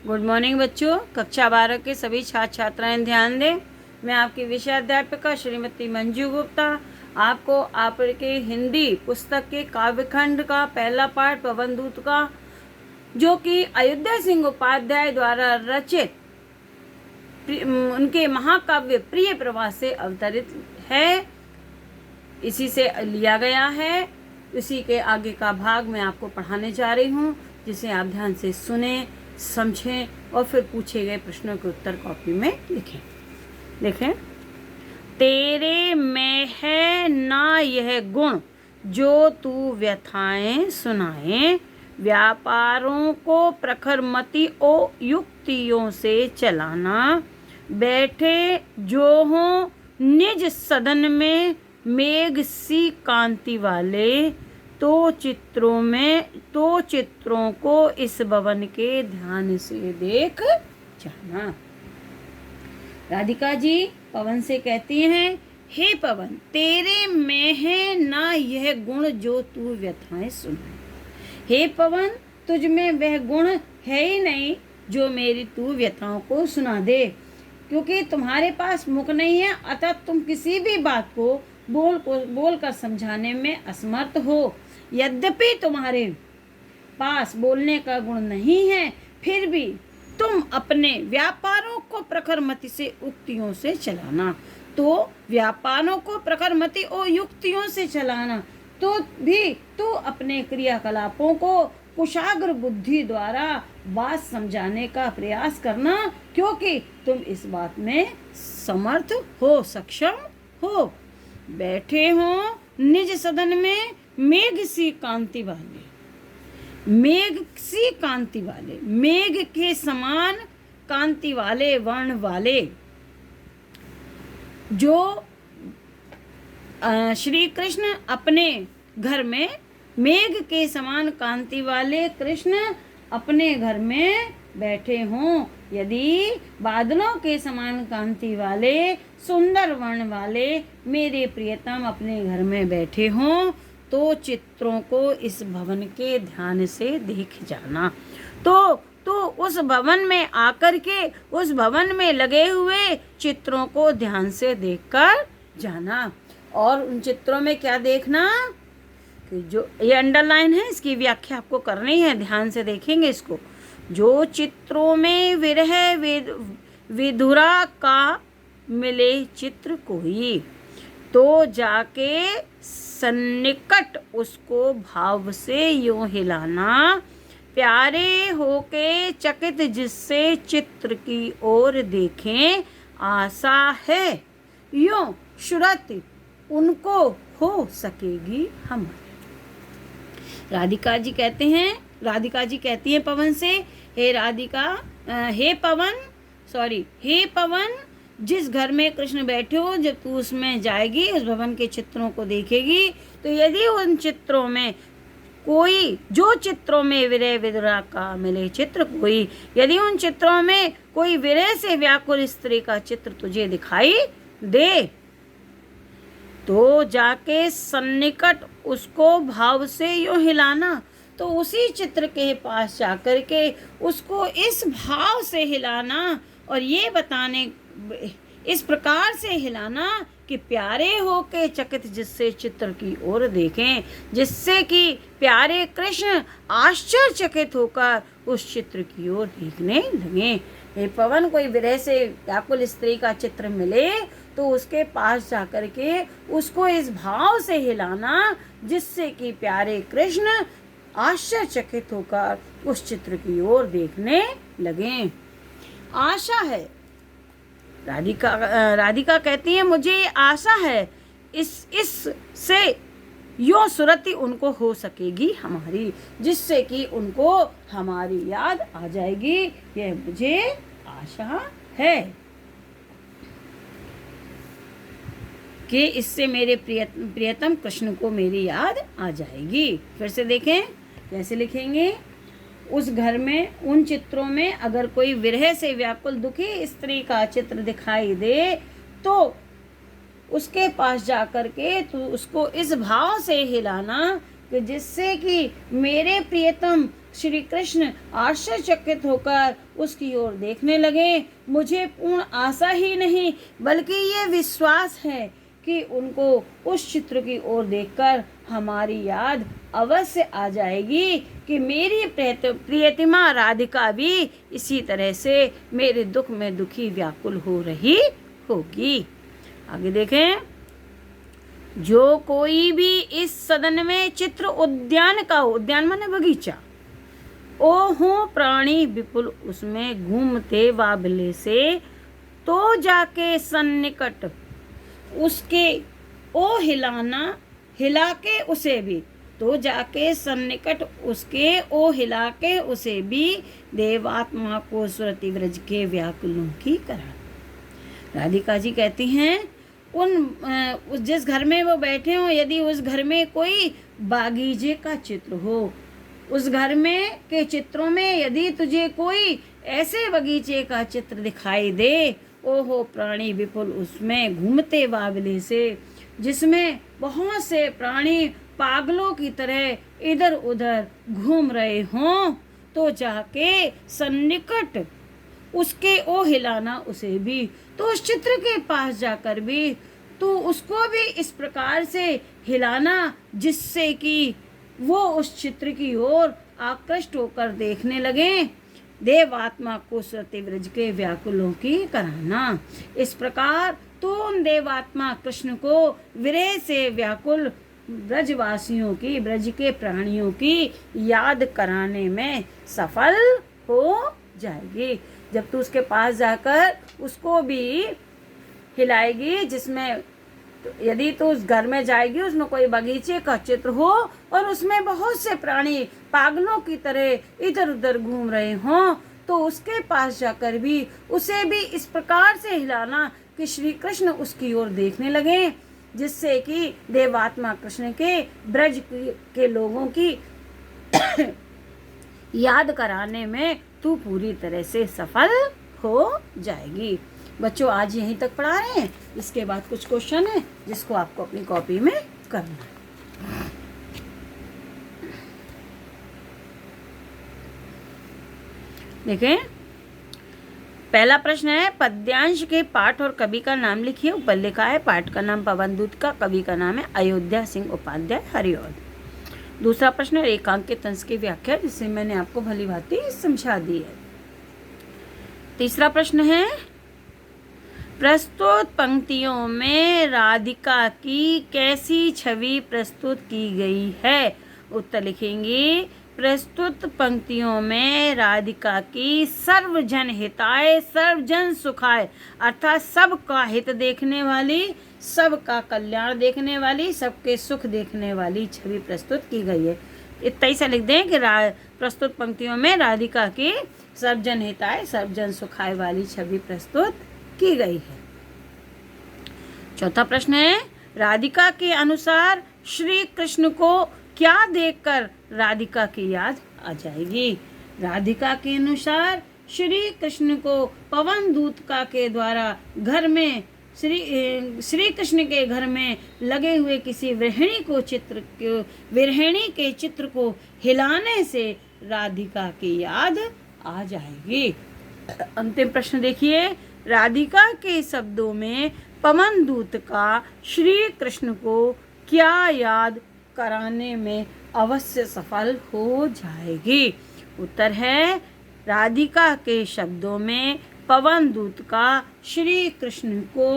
Good morning बच्चों। कक्षा 12 के सभी छात्र छात्राएं ध्यान दें। मैं आपकी विषय अध्यापिका श्रीमती मंजू गुप्ता आपको आपके हिंदी पुस्तक के काव्यखंड का पहला पाठ पवन दूत का, जो कि अयोध्या सिंह उपाध्याय द्वारा रचित उनके महाकाव्य प्रिय प्रवास से अवतरित है, इसी से लिया गया है। इसी के आगे का भाग मैं आपको पढ़ाने जा रही हूँ, जिसे आप ध्यान से सुने, समझें और फिर पूछे गए प्रश्नों के उत्तर कॉपी में लिखें। देखें, तेरे में है ना यह गुण जो तू व्यथाएं सुनाए, व्यापारों को प्रखर मति ओ युक्तियों से चलाना, बैठे जो हों निज सदन में मेघ सी कांति वाले, तो चित्रों को इस भवन के ध्यान से देख जाना। राधिका जी पवन से कहती हैं, हे पवन, तेरे में है ना यह गुण जो तू व्यथाएं सुनाए। हे पवन, तुझ में वह गुण है ही नहीं जो मेरी तू व्यथाओं को सुना दे, क्योंकि तुम्हारे पास मुख नहीं है, अतः तुम किसी भी बात को बोल कर समझाने में असमर्थ हो। यद्यपि तुम्हारे पास बोलने का गुण नहीं है, फिर भी तुम अपने व्यापारों को प्रखर मति से युक्तियों से चलाना, तो व्यापारों को प्रखर मति और युक्तियों से चलाना, तो भी तू अपने क्रियाकलापों को कुशाग्र बुद्धि द्वारा बात समझाने का प्रयास करना, क्योंकि तुम इस बात में समर्थ हो, सक्षम हो। बैठे हो निज सदन में मेघ सी कांति वाले, मेघ सी कांति वाले, मेघ के समान कांति वाले वर्ण वाले, जो श्री कृष्ण अपने घर में, मेघ के समान कांति वाले कृष्ण अपने घर में बैठे हों। यदि बादलों के समान कांति वाले सुंदर वर्ण वाले मेरे प्रियतम अपने घर में बैठे हों, तो चित्रों को इस भवन के ध्यान से देख जाना। तो उस भवन में आकर के उस भवन में लगे हुए चित्रों को ध्यान से देखकर जाना। और उन चित्रों में क्या देखना, कि जो ये अंडरलाइन है, इसकी व्याख्या आपको करनी है, ध्यान से देखेंगे इसको। जो चित्रों में विरह विधुरा का मिले चित्र कोई, तो जाके सन्निकट उसको भाव से यूं हिलाना, प्यारे होके चकित जिससे चित्र की ओर देखें, आशा है यूं शुरत उनको हो सकेगी हमारी। राधिका जी कहती हैं पवन से, हे पवन, जिस घर में कृष्ण बैठे हो, जब तू उसमें जाएगी, उस भवन के चित्रों को देखेगी, तो यदि उन चित्रों में कोई, जो चित्रों में विरह विधुरा का मिले चित्र कोई, यदि उन चित्रों में कोई विरह से व्याकुल स्त्री का चित्र तुझे दिखाई दे, तो जाके सन्निकट उसको भाव से यूं हिलाना, तो उसी चित्र के पास जाकर के उसको इस भाव से हिलाना और ये बताने, इस प्रकार से हिलाना कि प्यारे होके चकित जिससे चित्र की ओर देखें, जिससे कि प्यारे कृष्ण आश्चर्यचकित होकर उस चित्र की ओर देखने लगे। हे पवन, कोई विरह से व्याकुल स्त्री का चित्र मिले तो उसके पास जाकर के उसको इस भाव से हिलाना, जिससे कि प्यारे कृष्ण आश्चर्यचकित होकर उस चित्र की ओर देखने लगे। आशा है, राधिका कहती है, मुझे आशा है इस से यो सुरति उनको हो सकेगी हमारी, जिससे कि उनको हमारी याद आ जाएगी, यह मुझे आशा है कि इससे मेरे प्रियतम कृष्ण को मेरी याद आ जाएगी। फिर से देखें कैसे लिखेंगे। उस घर में, उन चित्रों में अगर कोई विरह से व्याकुल दुखी स्त्री का चित्र दिखाई दे, तो उसके पास जाकर के तो उसको इस भाव से हिलाना कि जिससे कि मेरे प्रियतम श्री कृष्ण आश्चर्यचकित होकर उसकी ओर देखने लगे। मुझे पूर्ण आशा ही नहीं बल्कि ये विश्वास है कि उनको उस चित्र की ओर देखकर हमारी याद अवश्य आ जाएगी कि मेरी प्रियतमा राधिका भी इसी तरह से मेरे दुख में दुखी व्याकुल हो रही होगी। आगे देखें। जो कोई भी इस सदन में चित्र उद्यान का, उद्यान माने बगीचा, ओ हो प्राणी विपुल उसमें घूमते बाबले से, तो जाके सन्निकट उसके ओ हिला के उसे भी, तो जाके सन्निकट उसके ओ हिला के उसे भी, देवात्मा को सुरति व्रज के व्याकुलों की करा। राधिका जी कहती हैं जिस घर में वो बैठे हो, यदि उस घर में कोई बागीचे का चित्र हो, उस घर में के चित्रों में यदि तुझे कोई ऐसे बगीचे का चित्र दिखाई दे, ओहो प्राणी विपुल उसमें घूमते बाबले से, जिसमें बहुत से प्राणी पागलों की तरह इधर उधर घूम रहे हों, तो जाके सन्निकट उसके ओ हिलाना उसे भी, तो उस चित्र के पास जाकर भी तो उसको भी इस प्रकार से हिलाना जिससे कि वो उस चित्र की ओर आकृष्ट होकर देखने लगे। देवात्मा को सुरति व्रज के व्याकुलों की कराना। इस प्रकार तुम देवात्मा कृष्ण को विरह से व्याकुल ब्रजवासियों की, ब्रज के प्राणियों की याद कराने में सफल हो जाएगी। जब तू उसके पास जाकर उसको भी हिलाएगी, जिसमें यदि तू उस घर में जाएगी, उसमें कोई बगीचे का चित्र हो और उसमें बहुत से प्राणी पागलों की तरह इधर उधर घूम रहे हों, तो उसके पास जाकर भी उसे भी इस प्रकार से हिलाना कि श्री कृष्ण उसकी ओर देखने लगे, जिससे कि देवात्मा कृष्ण के ब्रज के लोगों की याद कराने में तू पूरी तरह से सफल हो जाएगी। बच्चों आज यहीं तक पढ़ा रहे हैं, इसके बाद कुछ क्वेश्चन है जिसको आपको अपनी कॉपी में करना है। देखें, पहला प्रश्न है पद्यांश के पाठ और कवि का नाम लिखिए। ऊपर लिखा है पाठ का नाम पवन दूत का, कवि का नाम है अयोध्या सिंह उपाध्याय हरिऔध। दूसरा प्रश्न है रेखांकित अंश की व्याख्या, जिससे मैंने आपको भली भांति समझा दी है। तीसरा प्रश्न है प्रस्तुत पंक्तियों में राधिका की कैसी छवि प्रस्तुत की गई है। उत्तर लिखेंगे प्रस्तुत पंक्तियों में राधिका की सर्वजन हिताय सर्वजन सुखाय, अर्थात सबका हित देखने वाली, सबका कल्याण देखने वाली, सबके सुख देखने वाली छवि प्रस्तुत की गई है। इतना ही से लिख दें कि प्रस्तुत पंक्तियों में राधिका की सर्वजन हिताय सर्वजन सुखाय वाली छवि प्रस्तुत की गई है। चौथा प्रश्न है राधिका के अनुसार श्री कृष्ण को क्या देखकर राधिका की याद आ जाएगी। राधिका के अनुसार श्री कृष्ण को पवन दूत का के द्वारा घर में श्री कृष्ण के घर में लगे हुए किसी विरहिणी के चित्र को हिलाने से राधिका की याद आ जाएगी। अंतिम प्रश्न देखिए, राधिका के शब्दों में पवन दूत का श्री कृष्ण को क्या याद कराने में अवश्य सफल हो जाएगी। उत्तर है राधिका के शब्दों में पवन दूत का श्री कृष्ण को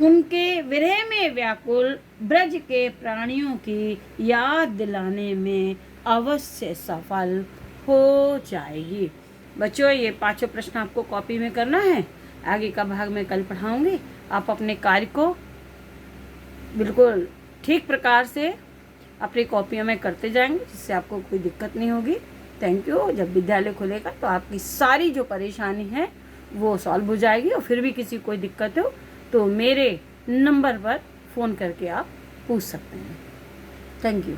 उनके विरह में व्याकुल ब्रज के प्राणियों की याद दिलाने में अवश्य सफल हो जाएगी। बच्चों ये पांचों प्रश्न आपको कॉपी में करना है, आगे का भाग में कल पढ़ाऊंगी। आप अपने कार्य को बिल्कुल ठीक प्रकार से अपनी कॉपियों में करते जाएंगे, जिससे आपको कोई दिक्कत नहीं होगी। Thank you. जब विद्यालय खुलेगा तो आपकी सारी जो परेशानी है वो सॉल्व हो जाएगी, और फिर भी किसी कोई दिक्कत हो तो मेरे नंबर पर फ़ोन करके आप पूछ सकते हैं। Thank you.